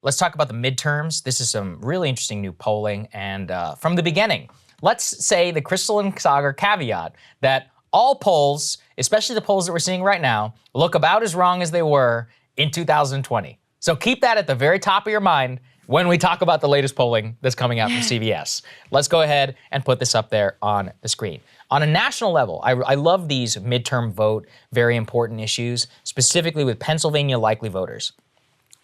let's talk about the midterms. This is some really interesting new polling. And from the beginning, let's say the Krystal and Saagar caveat that all polls, especially the polls that we're seeing right now, look about as wrong as they were in 2020. So keep that at the very top of your mind when we talk about the latest polling that's coming out from CBS. Let's go ahead and put this up there on the screen. On a national level, I love these midterm vote, very important issues, specifically with Pennsylvania likely voters.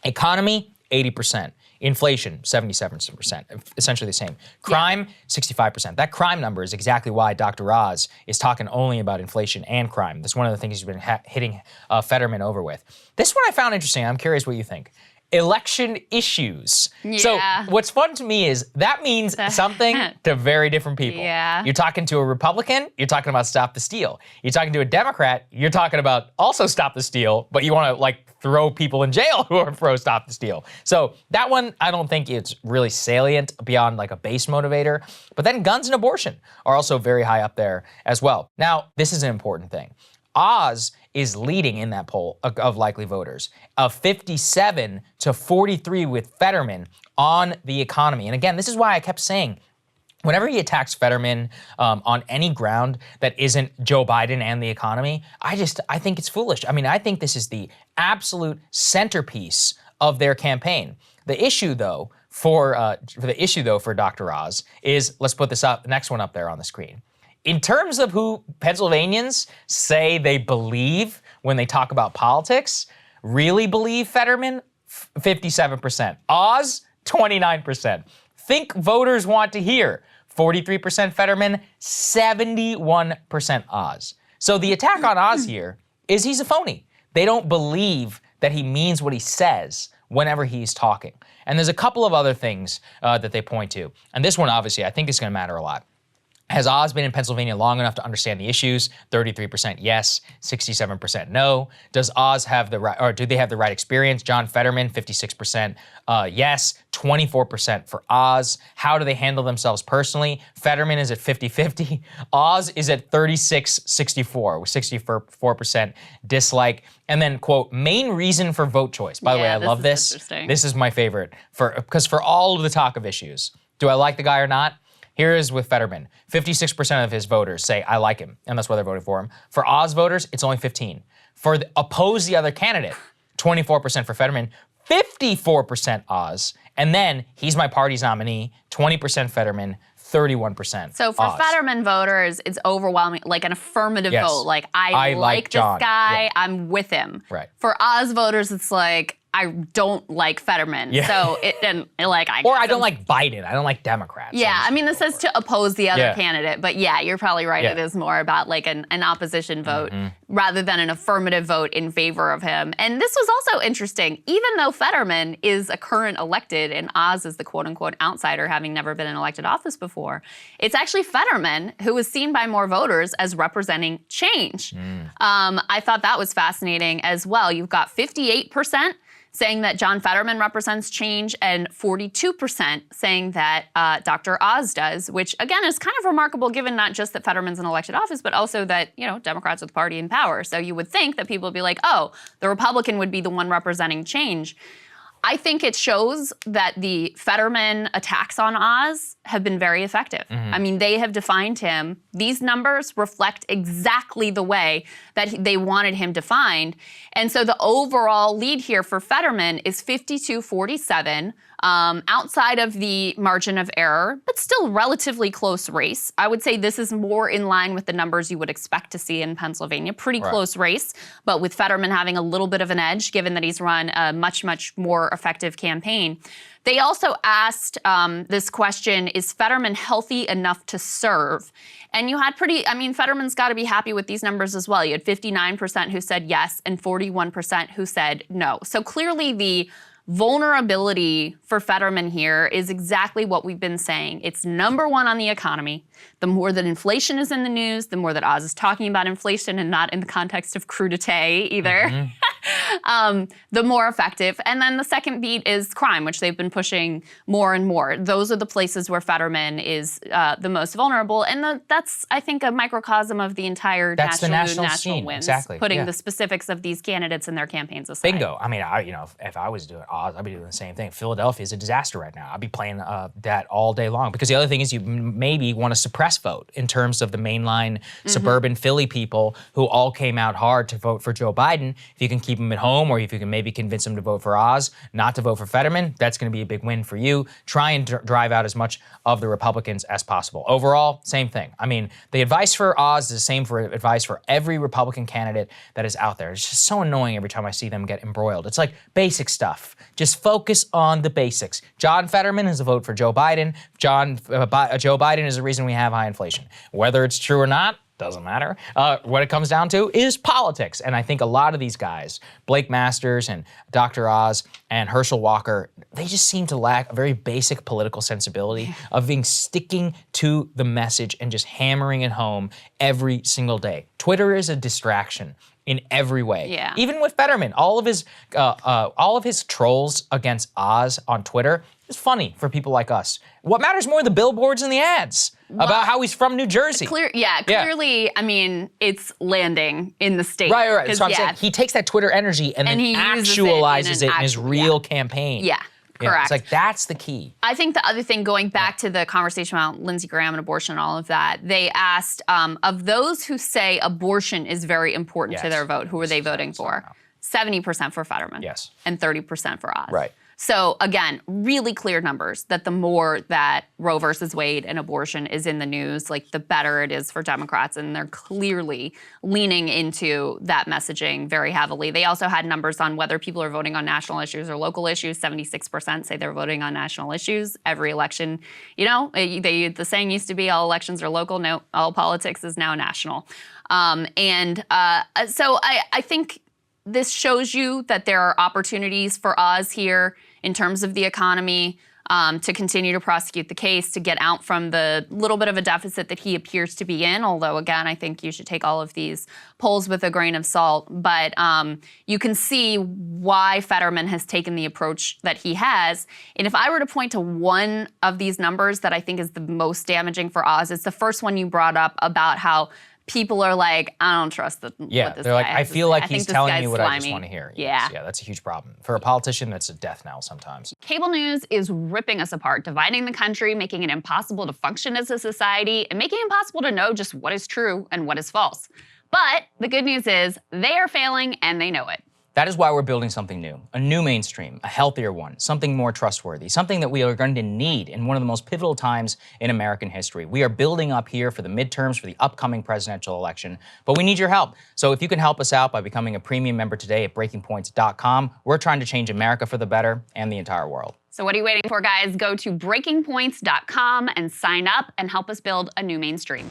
Economy, 80%. Inflation, 77%, essentially the same. Crime, 65%. That crime number is exactly why Dr. Oz is talking only about inflation and crime. That's one of the things he's been hitting Fetterman over with. This one I found interesting. I'm curious what you think. Election issues. Yeah. So what's fun to me is that means something to very different people. Yeah. You're talking to a Republican, you're talking about stop the steal. You're talking to a Democrat, you're talking about also stop the steal, but you want to like throw people in jail who are pro stop the steal. So that one, I don't think it's really salient beyond like a base motivator. But then guns and abortion are also very high up there as well. Now, this is an important thing. Oz is leading in that poll of likely voters, of 57 to 43 with Fetterman on the economy. And again, this is why I kept saying, whenever he attacks Fetterman on any ground that isn't Joe Biden and the economy, I think it's foolish. I mean, I think this is the absolute centerpiece of their campaign. The issue, though, for Dr. Oz is, let's put this up, the next one up there on the screen. In terms of who Pennsylvanians say they believe when they talk about politics, really believe Fetterman, 57%. Oz, 29%. Think voters want to hear, 43% Fetterman, 71% Oz. So the attack on Oz here is he's a phony. They don't believe that he means what he says whenever he's talking. And there's a couple of other things that they point to. And this one, obviously, I think is going to matter a lot. Has Oz been in Pennsylvania long enough to understand the issues? 33% yes, 67% no. Does Oz have the right, or do they have the right experience? John Fetterman, 56% yes, 24% for Oz. How do they handle themselves personally? Fetterman is at 50-50. Oz is at 36-64 with 64% dislike. And then, quote, main reason for vote choice. By the way, I love this. This is my favorite because for all of the talk of issues, do I like the guy or not? Here is with Fetterman. 56% of his voters say, I like him, and that's why they're voting for him. For Oz voters, it's only 15. Oppose the other candidate, 24% for Fetterman, 54% Oz, and then he's my party's nominee, 20% Fetterman, 31% So for Oz. Fetterman voters, it's overwhelming, like an affirmative vote. Like, I like this John. guy, Yeah. I'm with him. Right. For Oz voters, it's like, I don't like Fetterman. Yeah. So I don't like Biden. I don't like Democrats. Yeah, I mean, this says to oppose the other Yeah. candidate, but yeah, you're probably right. Yeah. It is more about like an opposition vote rather than an affirmative vote in favor of him. And this was also interesting, even though Fetterman is a current elected and Oz is the quote unquote outsider, having never been in elected office before, it's actually Fetterman who was seen by more voters as representing change. I thought that was fascinating as well. You've got 58% saying that John Fetterman represents change and 42% saying that Dr. Oz does, which again is kind of remarkable given not just that Fetterman's in elected office, but also that, Democrats are the party in power. So you would think that people would be like, oh, the Republican would be the one representing change. I think it shows that the Fetterman attacks on Oz have been very effective. I mean, they have defined him. These numbers reflect exactly the way that they wanted him defined. And so the overall lead here for Fetterman is 52-47, outside of the margin of error, but still relatively close race. I would say this is more in line with the numbers you would expect to see in Pennsylvania. Pretty close race, but with Fetterman having a little bit of an edge, given that he's run a much, much more effective campaign. They also asked this question, is Fetterman healthy enough to serve? And you had Fetterman's got to be happy with these numbers as well. You had 59% who said yes and 41% who said no. So clearly the vulnerability for Fetterman here is exactly what we've been saying. It's number one on the economy. The more that inflation is in the news, the more that Oz is talking about inflation and not in the context of crudité either. the more effective. And then the second beat is crime, which they've been pushing more and more. Those are the places where Fetterman is the most vulnerable. And that's, I think, a microcosm of the entire national scene. wins. Exactly. Putting the specifics of these candidates and their campaigns aside. Bingo. I mean, if I was doing Oz, I'd be doing the same thing. Philadelphia is a disaster right now. I'd be playing that all day long. Because the other thing is you maybe want to suppress vote in terms of the mainline suburban Philly people who all came out hard to vote for Joe Biden. If you can keep them at home, or if you can maybe convince them to vote for Oz, not to vote for Fetterman, that's going to be a big win for you. Try and drive out as much of the Republicans as possible. Overall, same thing. I mean, the advice for Oz is the same for advice for every Republican candidate that is out there. It's just so annoying every time I see them get embroiled. It's like basic stuff. Just focus on the basics. John Fetterman is a vote for Joe Biden. Joe Biden is the reason we have high inflation. Whether it's true or not, doesn't matter. What it comes down to is politics. And I think a lot of these guys, Blake Masters and Dr. Oz and Herschel Walker, they just seem to lack a very basic political sensibility of being sticking to the message and just hammering it home every single day. Twitter is a distraction in every way. Yeah. Even with Fetterman, all of his trolls against Oz on Twitter is funny for people like us. What matters more, the billboards and the ads about how he's from New Jersey. Clearly, I mean, it's landing in the state. Right. That's what I'm saying. He takes that Twitter energy and then he actualizes it in his real campaign. Yeah. Correct. It's like, that's the key. I think the other thing, going back to the conversation about Lindsey Graham and abortion and all of that, they asked, of those who say abortion is very important to their vote, who are they voting for? 70% for Fetterman. Yes. And 30% for Oz. Right. So again, really clear numbers that the more that Roe versus Wade and abortion is in the news, like the better it is for Democrats. And they're clearly leaning into that messaging very heavily. They also had numbers on whether people are voting on national issues or local issues. 76% say they're voting on national issues. Every election, the saying used to be all elections are local. No, all politics is now national. So I think this shows you that there are opportunities for Oz here in terms of the economy to continue to prosecute the case, to get out from the little bit of a deficit that he appears to be in. Although, again, I think you should take all of these polls with a grain of salt. But you can see why Fetterman has taken the approach that he has. And if I were to point to one of these numbers that I think is the most damaging for Oz, it's the first one you brought up about how people are like, I don't trust what this they're like, guy I has to feel say. like I he's think telling this me what guy's I just slimy." want to hear. Yeah. Yeah, that's a huge problem. For a politician, that's a death knell sometimes. Cable news is ripping us apart, dividing the country, making it impossible to function as a society, and making it impossible to know just what is true and what is false. But the good news is they are failing and they know it. That is why we're building something new, a new mainstream, a healthier one, something more trustworthy, something that we are going to need in one of the most pivotal times in American history. We are building up here for the midterms, for the upcoming presidential election, but we need your help. So if you can help us out by becoming a premium member today at breakingpoints.com, we're trying to change America for the better and the entire world. So what are you waiting for, guys? Go to breakingpoints.com and sign up and help us build a new mainstream.